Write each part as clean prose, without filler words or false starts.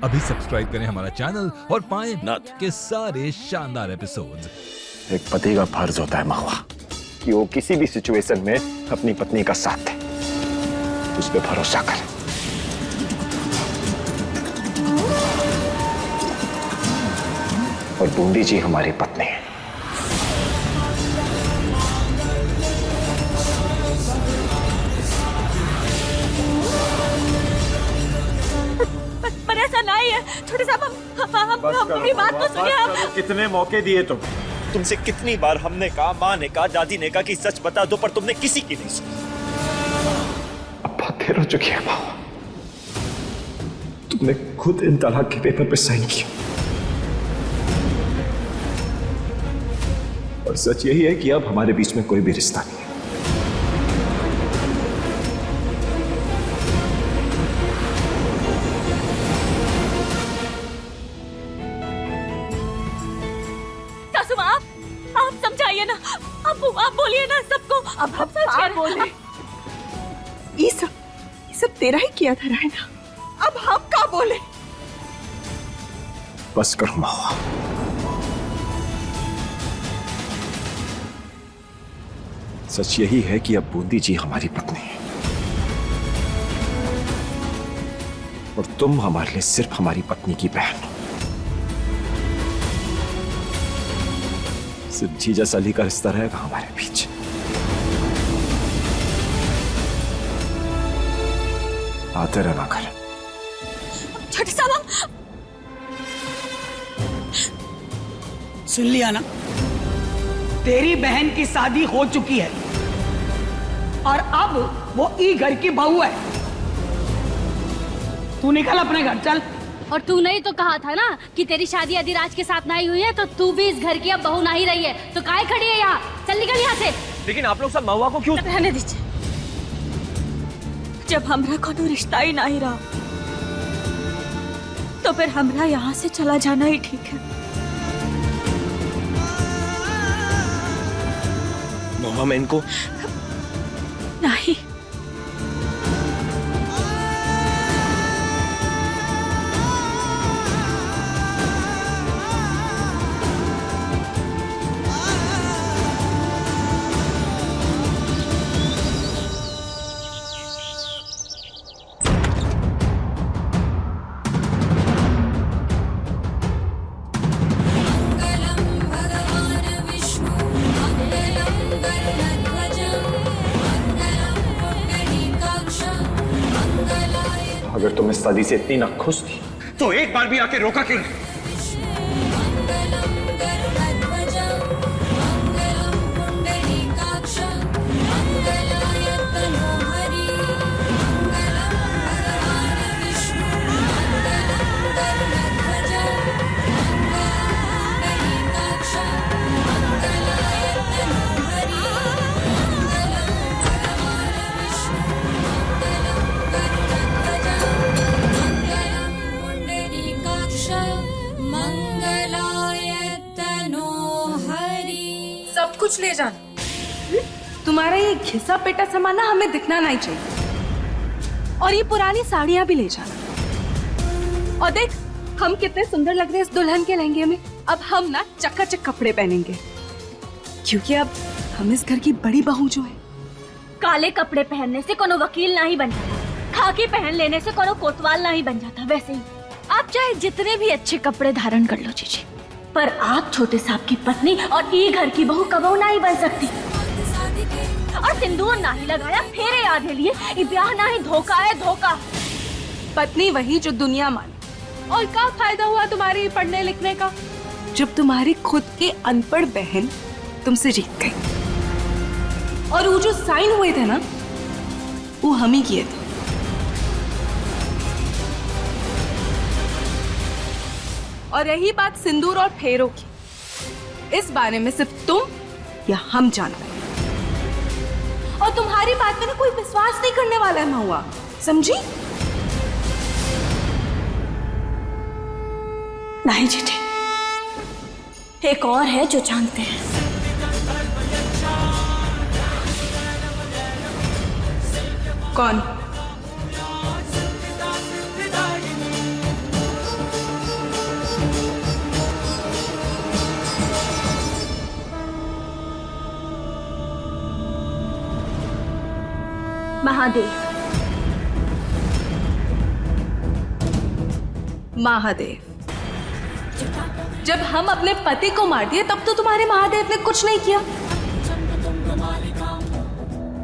अभी सब्सक्राइब करें हमारा चैनल और पाएं नथ के सारे शानदार एपिसोड्स। एक पति का फर्ज होता है महुआ कि वो किसी भी सिचुएशन में अपनी पत्नी का साथ दे, उस पर भरोसा करे। और बूंदी जी हमारी पत्नी है। पर ऐसा नहीं है छोटे साहब, हम अपनी बात तो सुनिए। कितने मौके दिए तुमसे कितनी बार हमने कहा, माँ ने कहा, दादी ने कहा कि सच बता दो, पर तुमने किसी की नहीं सुनी। अब बहुत देर हो चुकी है माँ, तुमने खुद इन तलाक के पेपर पे साइन किया और सच यही है कि अब हमारे बीच में कोई भी रिश्ता नहीं है। सासू माँ, आप समझाइए ना, आप बोलिए ना सबको। अब हम सच कह बोले। ये सब तेरा ही किया था रायना, अब हम क्या बोले? बस करो महुआ, सच यही है कि अब बूंदी जी हमारी पत्नी है और तुम हमारे लिए सिर्फ हमारी पत्नी की बहन हो। सिर्फ जीजा साली का रिश्ता रहेगा हमारे बीच। आते रहना घर। छोटे साहब, सुन लिया ना, तेरी बहन की शादी हो चुकी है और अब वो ई घर की बहू है। तू निकल अपने घर, चल। और तूने ही तो कहा था ना कि तेरी शादी अधिराज के साथ नहीं हुई है, तो तू भी इस घर की अब बहू नहीं रही है, तो काहे खड़ी है यहाँ? चल निकल यहाँ से। लेकिन आप लोग सब महुआ को क्यों? रहने दीजिए, जब हमरा कोनो रिश्ता ही नहीं रहा तो फिर हमरा यहाँ से चला जाना ही ठीक है। महुआ, मैं इनको नहीं, अगर तुम इस शादी से इतनी नाखुश थी तो एक बार भी आके रोका क्यों नहीं? सब कुछ ले जाना। तुम्हारा ये घिसा पेटा सामान ना हमें दिखना नहीं चाहिए। और ये पुरानी साड़ियां भी ले जाना। और देख, हम कितने सुंदर लग रहे हैं इस दुल्हन के लहंगे में। अब हम ना चकाचक कपड़े पहनेंगे, क्योंकि अब हम इस घर की बड़ी बहू जो है। काले कपड़े पहनने से कोनो वकील नहीं बन जाता, खाकी पहन लेने से कोनो कोतवाल नहीं बन जाता। वैसे ही आप चाहे जितने भी अच्छे कपड़े धारण कर लो जीजी, पर आप छोटे साहब की पत्नी और ये घर की बहू कबो नहीं बन सकती। और सिंदूर ना ही लगाया, फेरे आधे लिए, ये ब्याह ना ही धोखा है, धोखा। पत्नी वही जो दुनिया माने। और क्या फायदा हुआ तुम्हारी पढ़ने लिखने का, जब तुम्हारी खुद की अनपढ़ बहन तुमसे जीत गई। और वो जो साइन हुए थे ना, वो हम ही किए थे। और रही बात सिंदूर और फेरों की, इस बारे में सिर्फ तुम या हम जानते हैं। और तुम्हारी बात में ना कोई विश्वास नहीं करने वाला है महुआ, समझी? नहीं जीजी, एक और है जो जानते हैं। कौन? महादेव। महादेव, जब हम अपने पति को मार दिए तब तो तुम्हारे महादेव ने कुछ नहीं किया,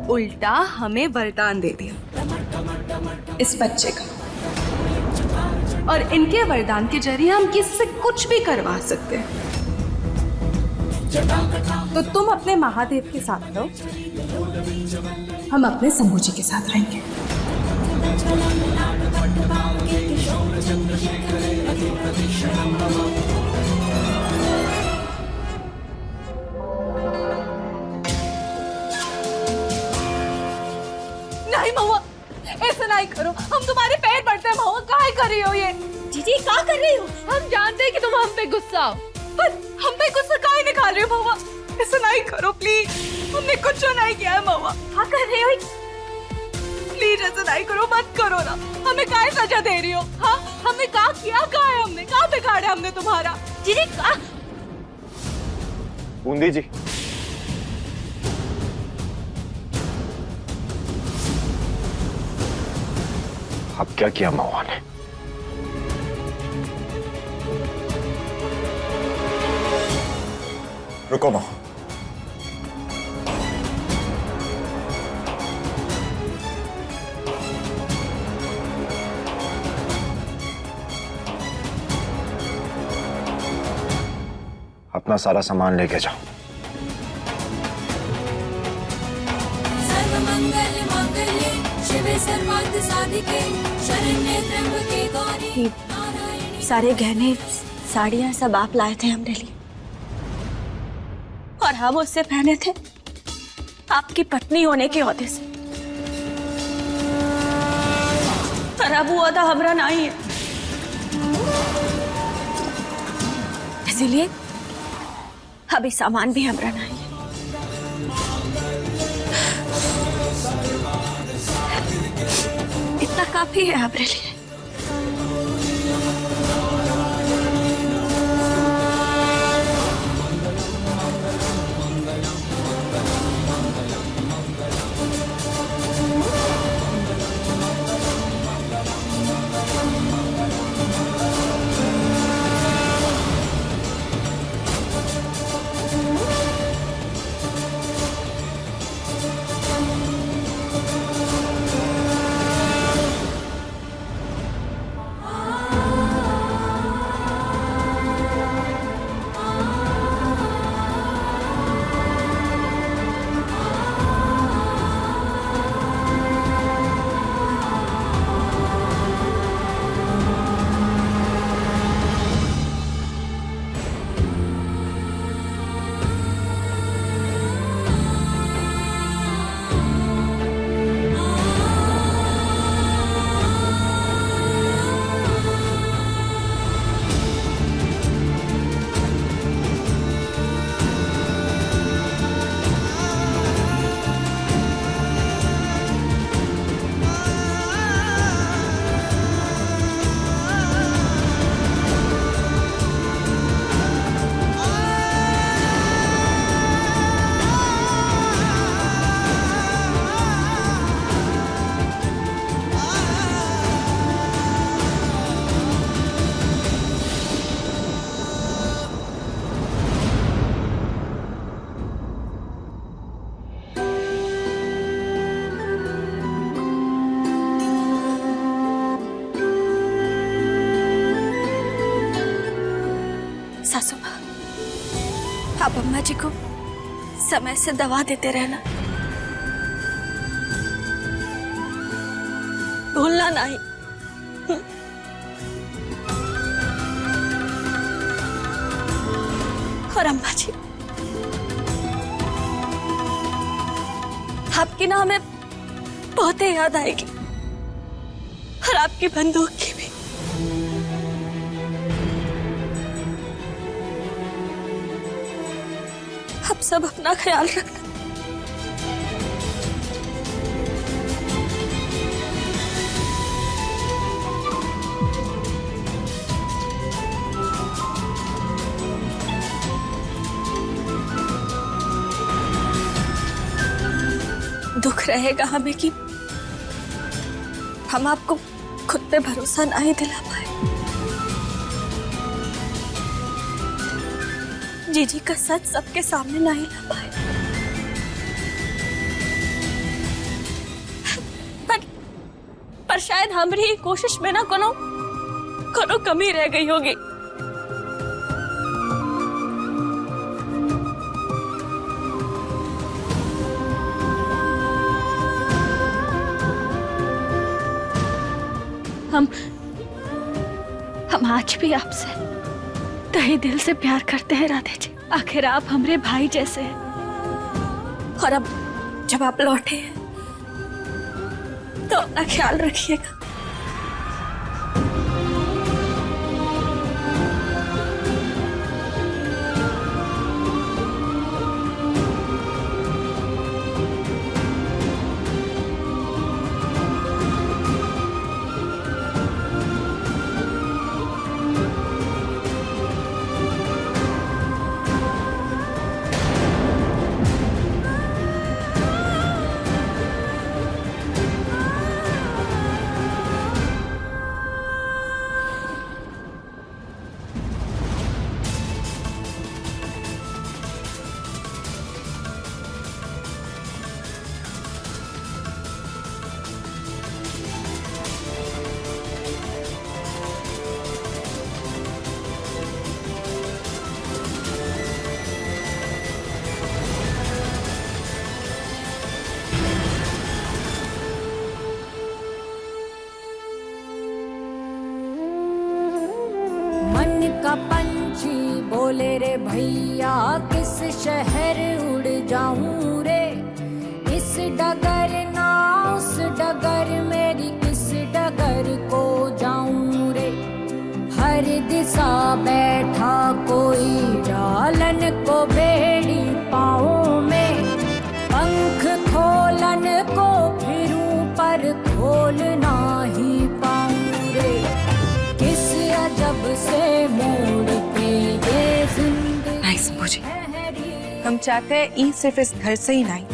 उल्टा हमें वरदान दे दिया इस बच्चे का। और इनके वरदान के जरिए हम किसी से कुछ भी करवा सकते हैं। तो तुम अपने महादेव के साथ रहो, हम अपने शंभू जी के साथ रहेंगे। नहीं महुआ, ऐसा नहीं करो, हम तुम्हारे पैर पड़ते हैं। महुआ काहे कर रही हो ये? जीजी क्या कर रही हो? हम जानते हैं कि तुम हम पे गुस्सा हो, पर हम पे गुस्सा काहे निकाल रहे हो महुआ? ऐसा नहीं करो प्लीज, हमने कुछ नहीं किया है महुआ। क्या कर रही हो? प्लीज ऐसा नहीं करो, मत करो ना। हमें काहे सजा दे रही हो? हाँ, हमें क्या किया, क्या है हमने, क्या बिगाड़ा हमने तुम्हारा? जीजी बूंदी जी, अब क्या किया महुआ ने? रुको महुआ, अपना सारा सामान लेके जाओ। सर्वमंगल मांगल्ये शिवे सर्वार्थ साधिके शरण्ये त्र्यंबके गौरी नारायणी। सारे गहने साड़ियाँ सब आप लाए थे हमने लिए, और हम उससे पहने थे आपकी पत्नी होने के ओहदे से। पर अब वो ओहदा हमरा नहीं है, इसीलिए अभी सामान भी हमरा नहीं है। इतना काफी है हमारे लिए। सासू माँ, आप अम्मा जी को समय से दवा देते रहना, भूलना नहीं। और अम्मा जी, आपकी ना हमें बहुत ही याद आएगी, और आपकी बंदूक की भी। आप सब अपना ख्याल रखना। दुख रहेगा हमें कि हम आपको खुद पे भरोसा नहीं दिला पाए। जीजी का सच सबके सामने नहीं ला पाए। पर शायद हमारी कोशिश में ना कोनो कमी रह गई होगी। हम आज भी आपसे तहे दिल से प्यार करते हैं राधे जी। आखिर आप हमारे भाई जैसे हैं। और अब जब आप लौटे हैं तो अपना ख्याल रखिएगा। का पंछी बोले रे भैया किस शहर उड़ जाऊं रे, इस डगर ना उस डगर मेरी किस डगर को जाऊं रे। हर दिशा बैठा कोई डालन को बेड़ी पाँव में, पंख खोलन को फिरूं पर खोल ना ही पाऊं रे। किस अजब से मोड़ पे ये जिंदगी नहीं समझी, हम चाहते हैं ई सिर्फ इस घर से ही नहीं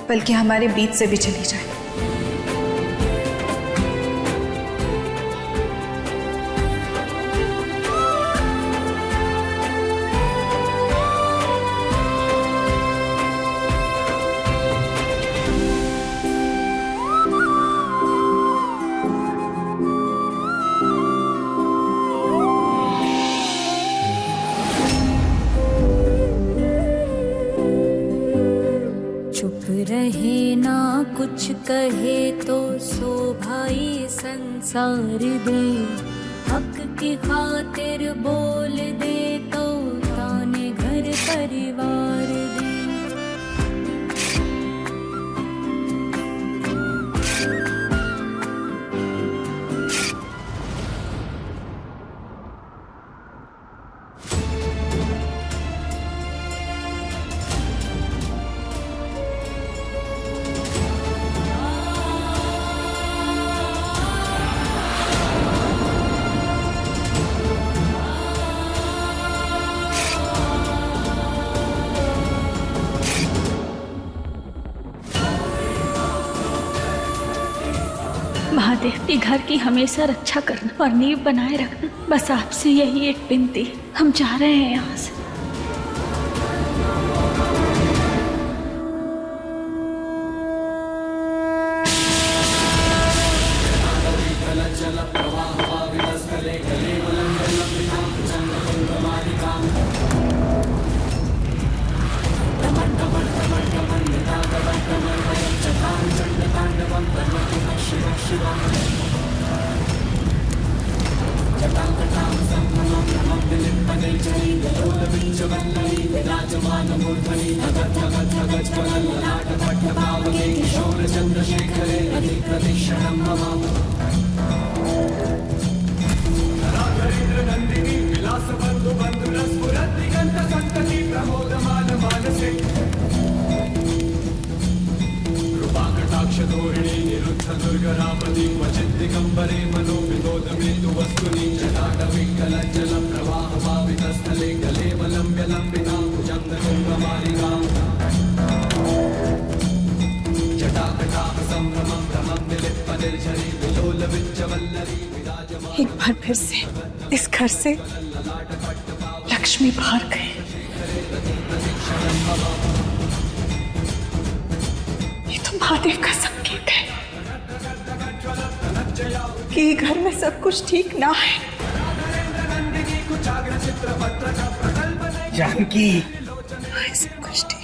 बल्कि हमारे बीच से भी चली जाए। रहे ना कुछ कहे तो सो भाई संसार दे, हक की खातिर बोल दे तो ताने घर परिवार दे। महादेव की घर की हमेशा रक्षा करना और नींव बनाए रखना, बस आपसे यही एक विनती। हम जा रहे हैं यहाँ से। जटाकटाह संभ्रमं भ्रमं विलिप्पन एक बार फिर से इस घर से लक्ष्मी बाहर गई। ये तो महादेव का संकेत है कि घर में सब कुछ ठीक ना है। जानकी, सब कुछ ठीक।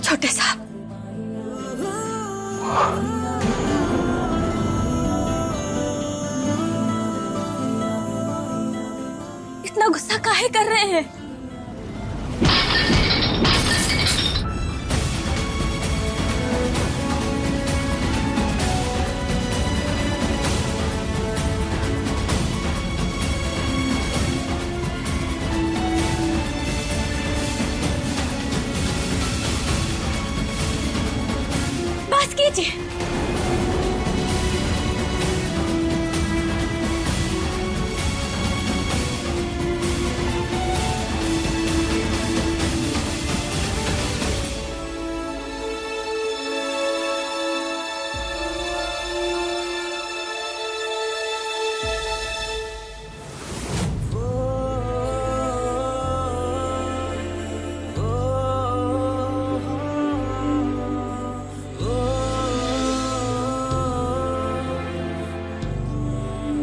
छोटे साहब, इतना गुस्सा काहे कर रहे हैं? बस कीजिए।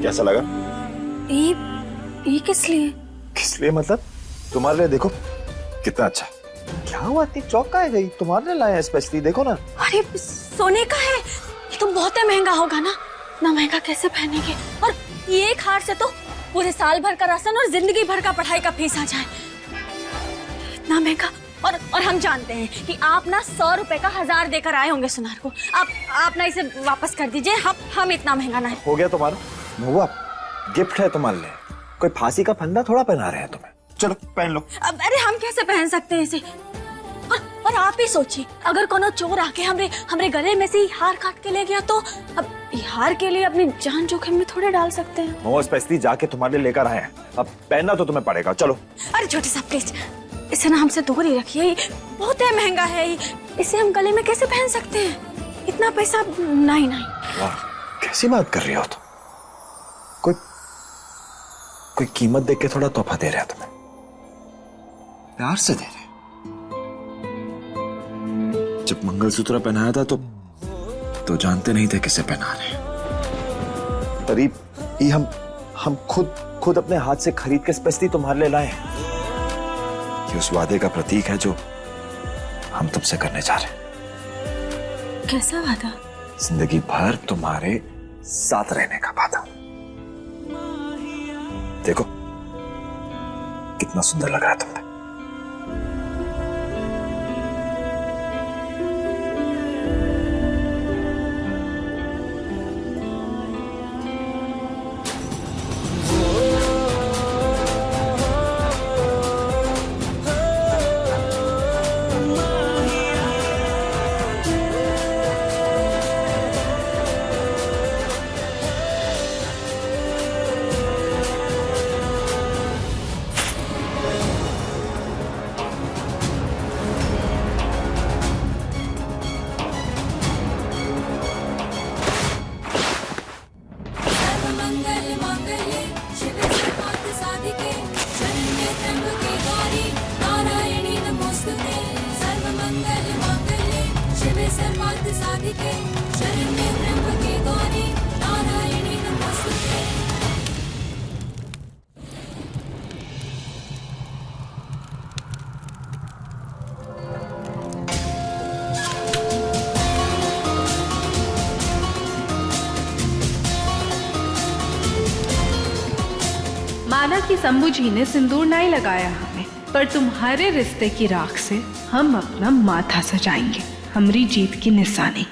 कैसा लगा? ये किस लिए? किस लिए मतलब? तुम्हारे लिए देखो कितना अच्छा। क्या हुआ, इतनी चौक का है गई? तुम्हारे लिए लाए हैं स्पेशली, देखो ना। अरे सोने का है, ये तो बहुत ही महंगा होगा ना। इतना महंगा कैसे पहनेंगे? और ये एक हार से तो पूरे साल भर का राशन और जिंदगी भर का पढ़ाई का फीस आ जाए। इतना महंगा। और हम जानते हैं कि आप ना 100 रुपए का 1000 देकर आए होंगे सुनार को। आप ना इसे वापस कर दीजिए। हम इतना महंगा ना। हो गया तुम्हारा महुआ, गिफ्ट है तुम्हारे लिए। कोई फांसी का फंदा थोड़ा पहना रहे हैं तुम्हें। चलो पहन लो। अरे हम कैसे पहन सकते हैं इसे? और आप ही सोचिए, अगर कोनो चोर आके हमरे गले में से ही हार काट के ले गया तो अब हार के लिए अपनी जान जोखिम में थोड़े डाल सकते हैं। महुआ स्पेशली जाके तुम्हारे लिए लेकर आए हैं, अब पहनना तो तुम्हें पड़ेगा। चलो। अरे छोटे साहब प्लीज, इसे ना हमसे दूर ही रखिए। बहुत ही महंगा है, इसे हम गले में कैसे पहन सकते हैं? इतना पैसा नहीं। वाह, कैसी बात कर रही हो तुम? कोई कीमत देख के थोड़ा तोहफा दे रहा है तुम्हें, प्यार से दे रहे। जब मंगलसूत्र पहनाया था तो जानते नहीं थे किसे पहना रहे। तरीब, ये हम खुद अपने हाथ से खरीद के स्पेशली तुम्हारे लिए लाए हैं। ये उस वादे का प्रतीक है जो हम तुमसे करने जा रहे हैं। कैसा वादा? जिंदगी भर तुम्हारे साथ रहने का वादा। देखो कितना सुंदर लग रहा है तुम पे। माना कि शंभू जी ने सिंदूर नहीं लगाया हमें, पर तुम्हारे रिश्ते की राख से हम अपना माथा सजाएंगे, हमारी जीत की निशानी।